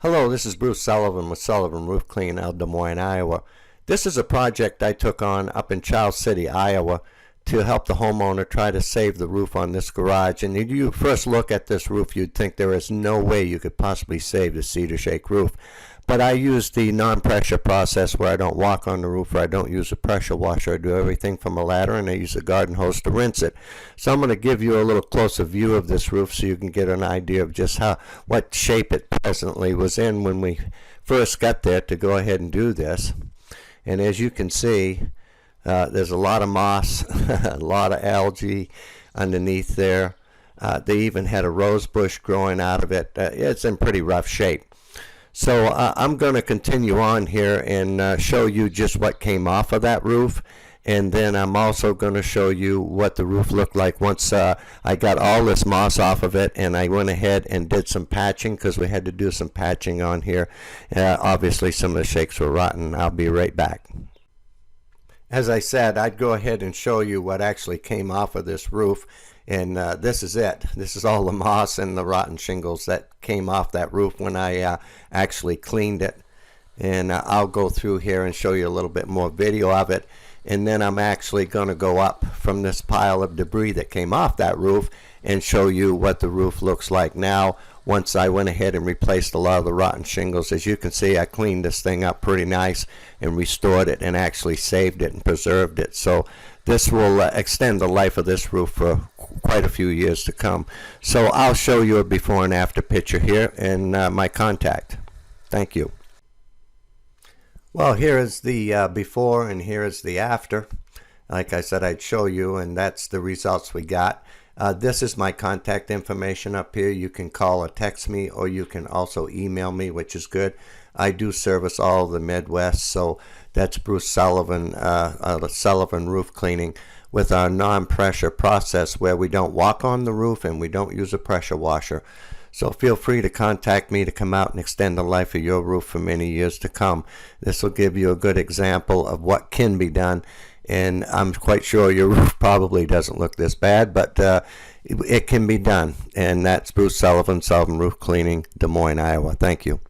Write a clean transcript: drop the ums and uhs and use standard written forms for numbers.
Hello, this is Bruce Sullivan with Sullivan Roof Cleaning out of Des Moines, Iowa. This is a project I took on up in Charles City, Iowa, to help the homeowner try to save the roof on this garage. And if you first look at this roof, you'd think there is no way you could possibly save the cedar shake roof. But I use the non-pressure process where I don't walk on the roof, or I don't use a pressure washer. I do everything from a ladder, and I use a garden hose to rinse it. So I'm going to give you a little closer view of this roof so you can get an idea of just what shape it presently was in when we first got there to go ahead and do this. And as you can see, there's a lot of moss, a lot of algae underneath there. They even had a rose bush growing out of it. It's in pretty rough shape. So I'm going to continue on here and show you just what came off of that roof, and then I'm also going to show you what the roof looked like once I got all this moss off of it, and I went ahead and did some patching because we had to do some patching on here. Obviously some of the shakes were rotten. I'll be right back. As I said, I'd go ahead and show you what actually came off of this roof. And this is it. This is all the moss and the rotten shingles that came off that roof when I actually cleaned it. And I'll go through here and show you a little bit more video of it. And then I'm actually going to go up from this pile of debris that came off that roof and show you what the roof looks like now once I went ahead and replaced a lot of the rotten shingles. As you can see, I cleaned this thing up pretty nice and restored it and actually saved it and preserved it. So this will extend the life of this roof for quite a few years to come. So I'll show you a before and after picture here and my contact. Thank you. Well, here is the before and here is the after. Like I said, I'd show you, and that's the results we got. This is my contact information up here. You can call or text me, or you can also email me, which is good. I do service all of the Midwest, so that's Bruce Sullivan, Sullivan Roof Cleaning, with our non-pressure process where we don't walk on the roof and we don't use a pressure washer. So feel free to contact me to come out and extend the life of your roof for many years to come. This will give you a good example of what can be done. And I'm quite sure your roof probably doesn't look this bad, but it can be done. And that's Bruce Sullivan, Sullivan Roof Cleaning, Des Moines, Iowa. Thank you.